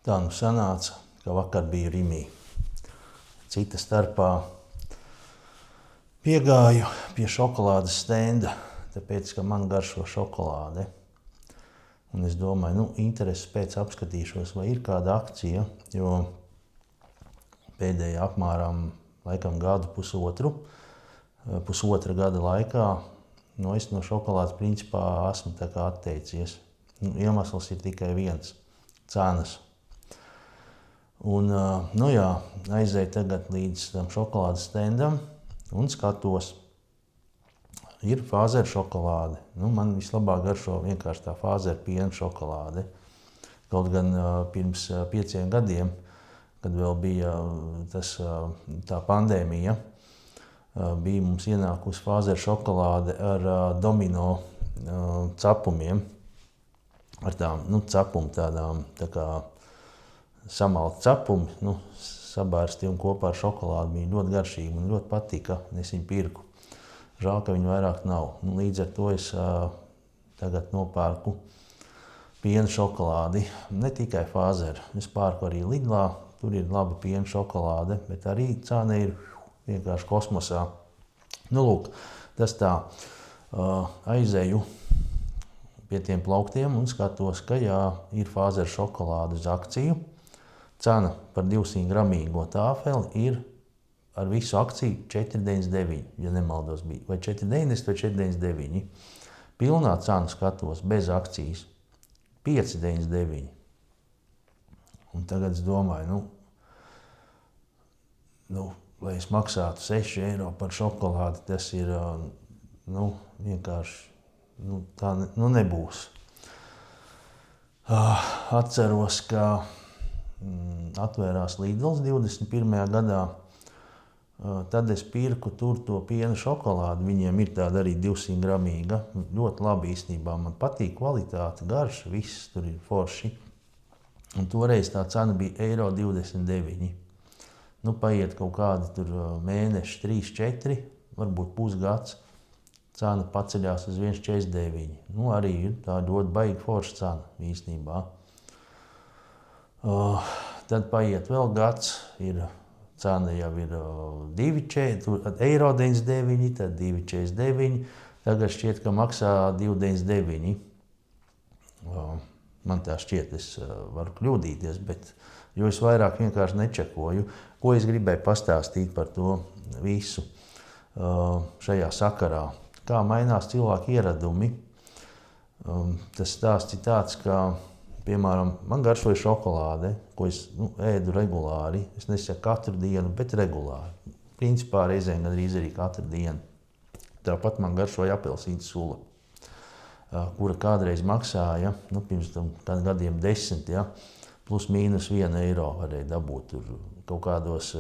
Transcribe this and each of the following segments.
Tā nu sanāca, ka vakar biju Rimī. Cita starpā piegāju pie šokolādes stenda, tāpēc, ka man garšo šokolāde. Un es domāju, interesi pēc apskatīšos, vai ir kāda akcija, jo pēdējā apmēram laikam gadu pusotra gada laikā, es no šokolādes principā esmu tā kā atteicies. Iemesls ir tikai viens – cenas. Un, aizēju tagad līdz tam šokolādes stendam un skatos. Ir Fāzera šokolāde. Man vislabāk garšo vienkārši tā Fāzera piena šokolāde. Kaut gan pirms 5 gadiem, kad vēl bija tā pandēmija, bija mums ienākusi Fāzera šokolāde ar Domino cepumiem. Ar tādām tā kā samalti cepumi, sabērsti un kopā ar šokolādi bija ļoti garšīgi. Man ļoti patika, es viņu pirku. Žēl, ka viņu vairāk nav. Līdz ar to es tagad nopērku piena šokolādi. Ne tikai Fāzera. Es pērku arī Lidlā. Tur ir laba piena šokolāde, bet arī cena ir vienkārši kosmosā. Tas tā. Aizēju pie tiem plauktiem un skatos, ka ir Fāzera šokolāde uz akciju. Cena par 200 gramīgo tāfeli ir ar visu akciju 4,99, ja nemaldos bija. Vai 4,90 vai 4,99. Pilnā cena skatos bez akcijas 5,99. Un tagad es domāju, lai es maksātu 6 eiro par šokolādi, tas ir vienkārši tā nebūs. Atceros, ka atvērās Lidls 21. gadā, tad es pirku tur to piena šokolādi. Viņiem ir tāda arī 200 gramīga. Ļoti labi īstenībā. Man patīk kvalitāte, garša, viss tur ir forši. Un toreiz tā cena bija 1,29 €. Paiet kaut kādi tur mēneši, 3, 4, varbūt pusgads. Cena paceļās uz 1,49 €. Arī ir tā ļoti baigi forša cena īstenībā. Tad paiet vēl gads, cena jau ir 1,99 €, tad 2,49 €. Tagad šķiet, ka maksā 2,99 €. Man tā šķiet, es varu kļūdīties, jo es vairāk vienkārši nečekoju. Ko es gribēju pastāstīt par to visu šajā sakarā? Kā mainās cilvēku ieradumi? Tas stāsts ir tāds, ka, piemēram, man garšoja šokolāde, ko es ēdu regulāri. Es nesaku katru dienu, bet regulāri. Principā reizēm gandrīz arī katru dienu. Tāpat man garšoja apelsīnu sula, kura kādreiz maksāja, pirms tam gadiem 10, plus mīnus 1 eiro varēja dabūt tur kaut kādos,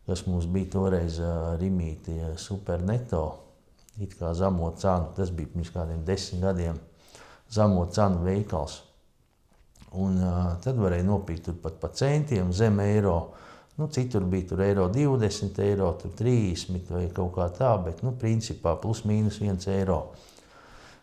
kas mums bija toreiz Rimī, tie superneto, it kā zemo cenu. Tas bija pirms kādiem 10 gadiem. Zemo cenu veikals. Un tad varēja nopirkt tur pat pa centiem zem eiro. Citur bija tur 1,20 €, tur 30 vai kaut kā tā, bet principā plus mīnus 1 eiro.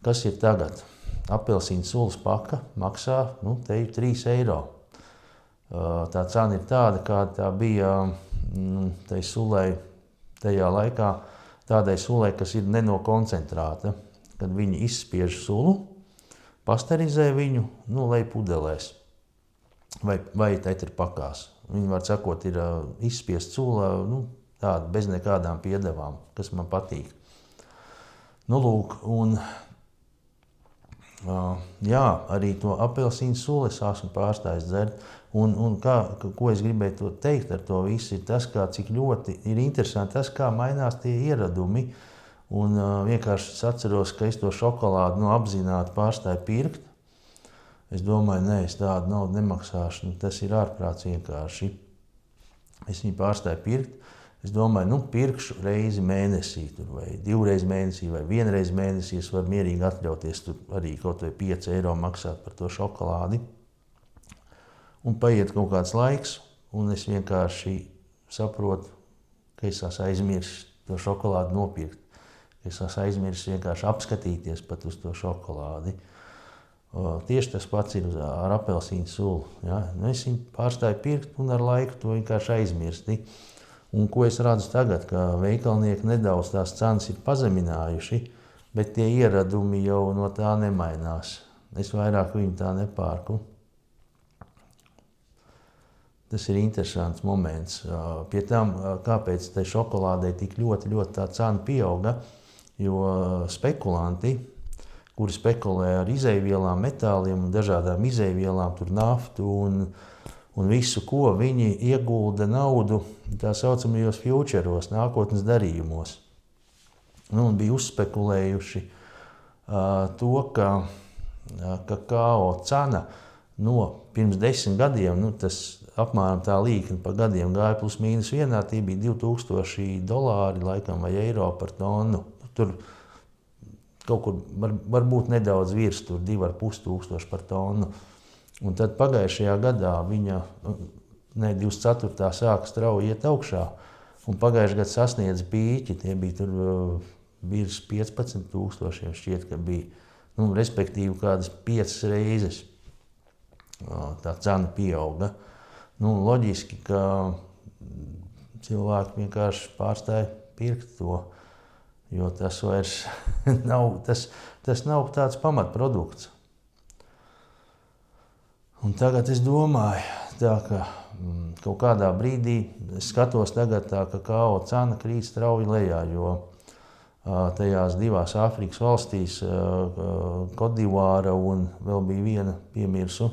Kas ir tagad? Apelsīnu sulas paka maksā, te ir 3 eiro. Tā cena ir tāda, kāda tā bija tai sulai tajā laikā, tādai sulai, kas ir ne no koncentrāta, kad viņi izspiež sulu, pasterizē viņu, lai pudelēs vai tetrapakās. Viņi, var sakot, ir izspiest sula, tāda bez nekādām piedevām, kas man patīk. Arī to apelsīnu sulu es esmu pārstājis dzert. Un ko es gribēju teikt ar to visu, ir tas, cik ļoti ir interesanti tas, kā mainās tie ieradumi. Un vienkārši es atceros, ka es to šokolādi apzināti pārstāju pirkt. Es domāju, es tādu naudu nemaksāšu, tas ir ārprāts vienkārši. Es viņu pārstāju pirkt. Es domāju, pirkšu reizi mēnesī, vai 2 reizes mēnesī, vai 1 reizi mēnesī. Es varu mierīgi atļauties tur arī kaut vai 5 eiro maksāt par to šokolādi. Un paiet kaut kāds laiks, un es vienkārši saprotu, ka es esmu aizmirsis to šokolādi nopirkt. Es esmu aizmirsis vienkārši apskatīties pat uz to šokolādi. Tieši tas pats ir ar apelsīnu sulu. Ja? Nu, es viņu pārstāju pirkt un ar laiku to vienkārši aizmirsti. Un ko es redzu tagad, ka veikalnieki nedaudz tās cenas ir pazeminājuši, bet tie ieradumi jau no tā nemainās. Es vairāk viņu tā nepārku. Tas ir interesants moments. Pie tam, kāpēc tai šokolādei tik ļoti tā cena pieauga, jo spekulanti, kuri spekulē ar izejvielām, metāliem un dažādām izejvielām, tur naftu un visu, ko viņi iegulda naudu tā saucamajos futuros, nākotnes darījumos. Nu, un bija uzspekulējuši to, ka kakao cena pirms 10 gadiem, tas apmēram tā līkne pa gadiem gāja plus mīnus vienā, tie bija $2000 laikam vai eiro par tonu. Tur kaut kur varbūt nedaudz virs, tur 2500 par tonu. Un tad pagājušajā gadā viņa, 24. sāka strauji iet augšā, un pagājušajā gadā sasniedza pīķi, tie bija tur virs 15,000, šķiet, ka bija, respektīvi kādas 5 reizes tā cena pieauga. Loģiski, ka cilvēki vienkārši pārstāja pirkt to, jo tas vairs nav, tas nav tāds pamatprodukts. Un tagad es domāju, tā, ka kaut kādā brīdī es skatos tagad tā, ka kakao cena krīt strauji lejā, jo tajās 2 Āfrikas valstīs, Kodivāra un vēl bija viena piemirsu,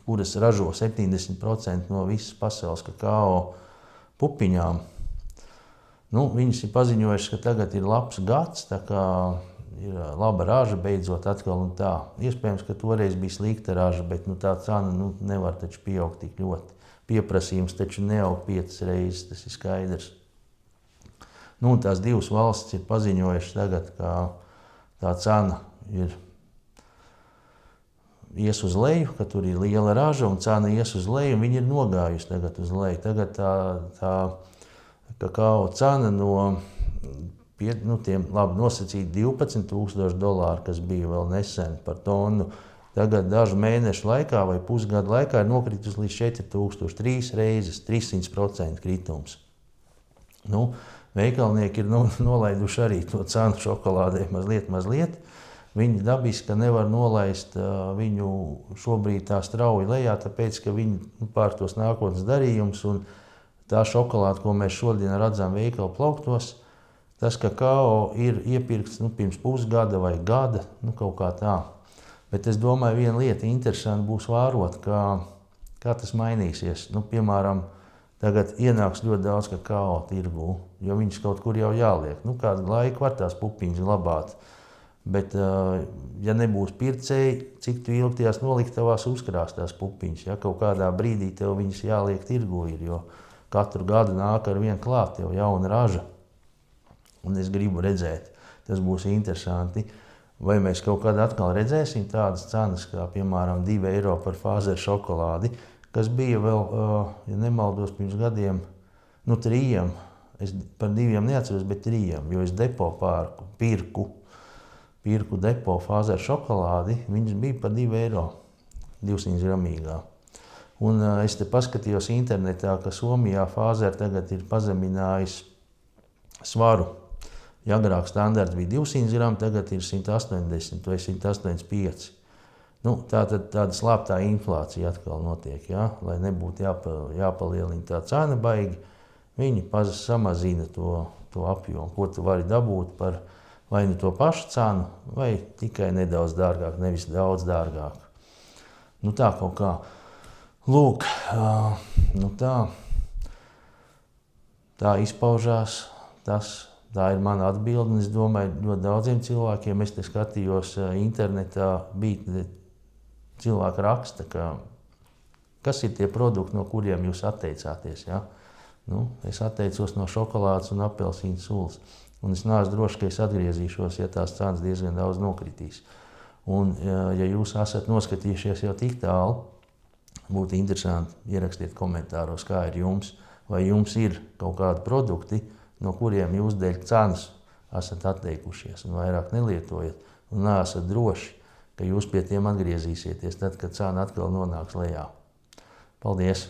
kuras ražo 70% no visas pasaules kakao pupiņām. Viņas ir paziņojušas, ka tagad ir labs gads, tā kā ir laba raža beidzot atkal un tā. Iespējams, ka toreiz bija slikta raža, bet tā cena nevar taču pieaugt tik ļoti. Pieprasījums taču neaug 5 reizes, tas ir skaidrs. Tās 2 valstis ir paziņojušas tagad, ka tā cena ies uz leju, ka tur ir liela raža un cena ies uz leju, un viņi ir nogājusi tagad uz leju. Tagad tā kakao cena no tiem labi nosacīti $12,000, kas bija vēl nesen par tonu, tagad dažu mēnešu laikā vai pusgadu laikā ir nokritus līdz 4,000, 3 reizes, 300% kritums. Veikalnieki ir nolaiduši arī to cenu šokolādē mazliet. Viņi dabiski nevar nolaist viņu šobrīd tā strauji lejā, tāpēc, ka viņi pār tos nākotnes darījumus un tā šokolāde, ko mēs šodien redzam veikalu plauktos, tas kakao ir iepirkts pirms pusgada vai gada, kaut kā tā. Bet es domāju, viena lieta interesanti būs vērot, kā tas mainīsies. Piemēram, tagad ienāks ļoti daudz kakao tirgū, jo viņš kaut kur jau jāliek. Kādu laiku var tās pupiņas glabāt. Bet, ja nebūs pircēji, cik tu ilgi tajās noliktavās uzkrās tās pupiņas, ja kaut kādā brīdī tev viņas jāliek tirgu ir, jo katru gadu nāk ar vienu klāt jau jauna raža. Un es gribu redzēt, tas būs interesanti, vai mēs kaut kad atkal redzēsim tādas cenas, kā piemēram €2 par Fāzeru šokolādi, kas bija vēl, ja nemaldos, pirms gadiem, 3, es par 2 neatceros, bet 3, jo es depo pirku depo Fāzeru šokolādi, viņas bija par €2, 200 gramīgā. Un es te paskatījos internetā, ka Somijā Fāzera tagad ir pazeminājis svaru. Ja agrāk standarts bija 200 gramu, tagad ir 180 vai 185. Tāda slēptā inflācija atkal notiek, ja? Lai nebūtu jāpalielina tā cena baigi, viņi samazina to apjomu, ko tu vari dabūt par vai to pašu cenu, vai tikai nedaudz dārgāk, nevis daudz dārgāk. Tā kaut kā. Lūk, tā izpaužās tas. Tā ir mana atbilde, un es domāju, ļoti daudziem cilvēkiem, es te skatījos internetā, bija cilvēki raksta, kas ir tie produkti, no kuriem jūs atteicāties. Ja? Es atteicos no šokolādes un apelsīnu sulas, un es neesmu drošs, ka es atgriezīšos, ja tās cenas diezgan daudz nokritīs. Un, ja jūs esat noskatījušies jau tik tālu, būtu interesanti ierakstiet komentāros, kā ir jums, vai jums ir kaut kādi produkti, no kuriem jūs dēļ cenas esat atteikušies un vairāk nelietojat un neesat droši, ka jūs pie tiem atgriezīsieties tad, kad cena atkal nonāks lejā. Paldies!